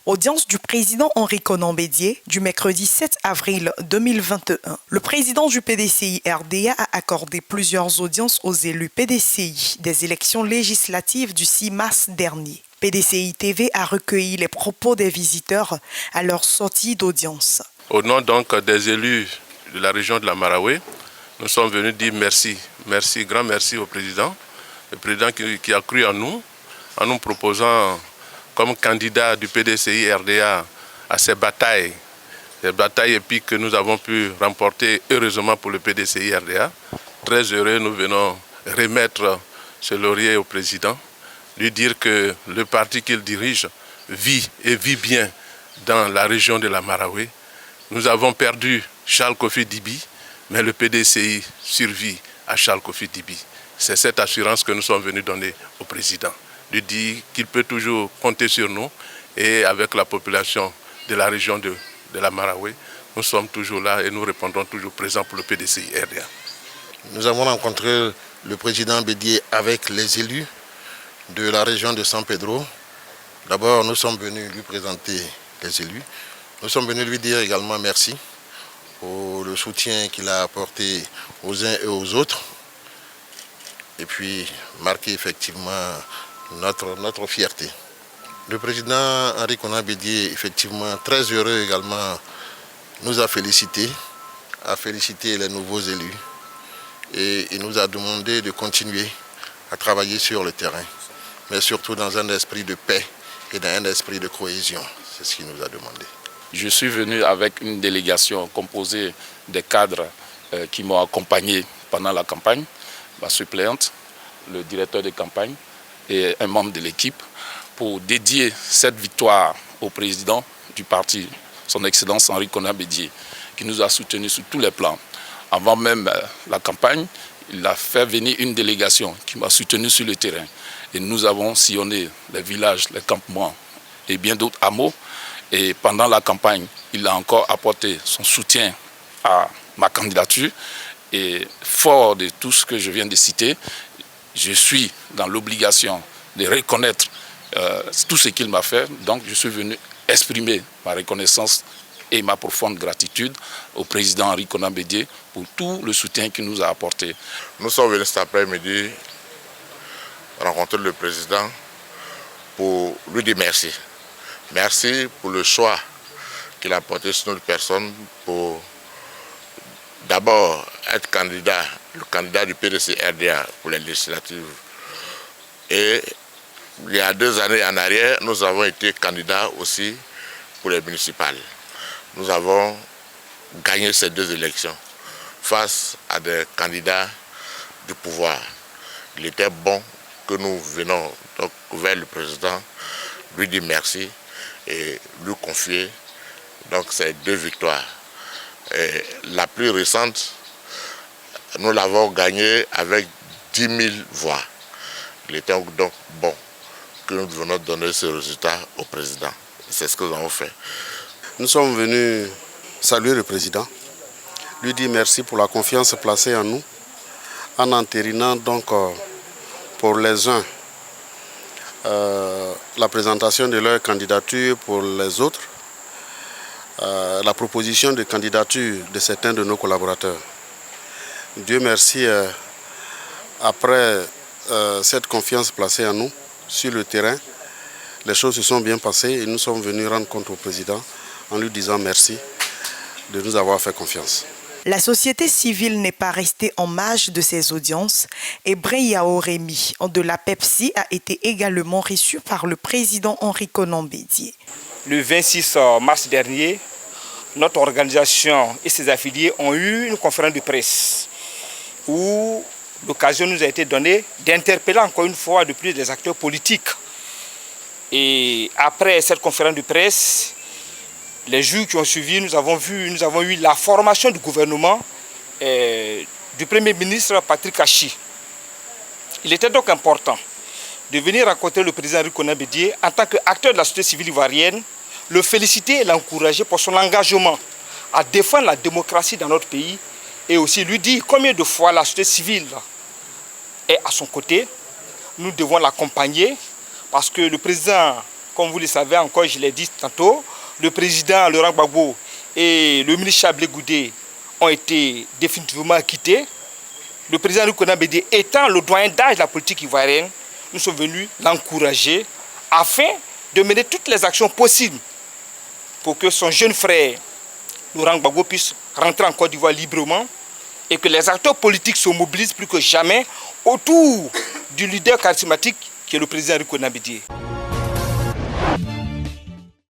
Audience du président Henri Konan Bédié du mercredi 7 avril 2021. Le président du PDCI-RDA a accordé plusieurs audiences aux élus PDCI des élections législatives du 6 mars dernier. PDCI TV a recueilli les propos des visiteurs à leur sortie d'audience. Au nom donc des élus de la région de la Marawe, nous sommes venus dire merci. Merci, grand merci au président. Le président qui a cru en nous proposant comme candidat du PDCI-RDA à ces batailles épiques que nous avons pu remporter heureusement pour le PDCI-RDA. Très heureux, nous venons remettre ce laurier au président, lui dire que le parti qu'il dirige vit et vit bien dans la région de la Marawe. Nous avons perdu Charles Kofi Dibi, mais le PDCI survit à Charles Kofi Dibi. C'est cette assurance que nous sommes venus donner au président. Lui dire qu'il peut toujours compter sur nous et avec la population de la région de la Marawe, nous sommes toujours là et nous répondrons toujours présents pour le PDCI-RDA. Nous avons rencontré le président Bédié avec les élus de la région de San Pedro. D'abord, nous sommes venus lui présenter les élus. Nous sommes venus lui dire également merci pour le soutien qu'il a apporté aux uns et aux autres. Et puis marquer effectivement notre fierté. Le président Henri Konan Bédié, effectivement très heureux également, nous a félicité les nouveaux élus. Et il nous a demandé de continuer à travailler sur le terrain, mais surtout dans un esprit de paix et dans un esprit de cohésion. C'est ce qu'il nous a demandé. Je suis venu avec une délégation composée des cadres qui m'ont accompagné pendant la campagne, ma suppléante, le directeur de campagne et un membre de l'équipe pour dédier cette victoire au président du parti, son Excellence Henri Konan Bédié, qui nous a soutenus sur tous les plans. Avant même la campagne, il a fait venir une délégation qui m'a soutenu sur le terrain. Et nous avons sillonné les villages, les campements et bien d'autres hameaux. Et pendant la campagne, il a encore apporté son soutien à ma candidature. Et fort de tout ce que je viens de citer, je suis dans l'obligation de reconnaître tout ce qu'il m'a fait. Donc je suis venu exprimer ma reconnaissance et ma profonde gratitude au président Henri Konan Bédié pour tout le soutien qu'il nous a apporté. Nous sommes venus cet après-midi rencontrer le président pour lui dire merci. Merci pour le choix qu'il a porté sur notre personne pour d'abord être le candidat du PDCI-RDA pour les législatives. Et il y a 2 années en arrière, nous avons été candidats aussi pour les municipales. Nous avons gagné ces 2 élections face à des candidats du pouvoir. Il était bon que nous venons donc vers le président, lui dire merci et lui confier donc ces 2 victoires. Et la plus récente, nous l'avons gagnée avec 10 000 voix. Il était donc bon que nous venons donner ce résultat au président. C'est ce que nous avons fait. Nous sommes venus saluer le président, lui dire merci pour la confiance placée en nous, en entérinant donc pour les uns la présentation de leur candidature, pour les autres la proposition de candidature de certains de nos collaborateurs. Dieu merci, après cette confiance placée en nous sur le terrain, les choses se sont bien passées et nous sommes venus rendre compte au président en lui disant merci de nous avoir fait confiance. La société civile n'est pas restée en marge de ces audiences et Breyao Rémy de la Pepsi a été également reçu par le président Henri Konan Bédié. Le 26 mars dernier, notre organisation et ses affiliés ont eu une conférence de presse où l'occasion nous a été donnée d'interpeller encore une fois de plus des acteurs politiques. Et après cette conférence de presse, les jours qui ont suivi, nous avons eu la formation du gouvernement du Premier ministre Patrick Achi. Il était donc important de venir rencontrer le président Henri Konan Bédié en tant qu'acteur de la société civile ivoirienne, le féliciter et l'encourager pour son engagement à défendre la démocratie dans notre pays et aussi lui dire combien de fois la société civile est à son côté. Nous devons l'accompagner parce que le président Comme vous le savez encore, je l'ai dit tantôt, le président Laurent Gbagbo et le ministre Chablé Goudé ont été définitivement quittés. Le président Rikonan Bédié étant le doyen d'âge de la politique ivoirienne, nous sommes venus l'encourager afin de mener toutes les actions possibles pour que son jeune frère Laurent Gbagbo puisse rentrer en Côte d'Ivoire librement et que les acteurs politiques se mobilisent plus que jamais autour du leader charismatique qui est le président Rikonan Bédié.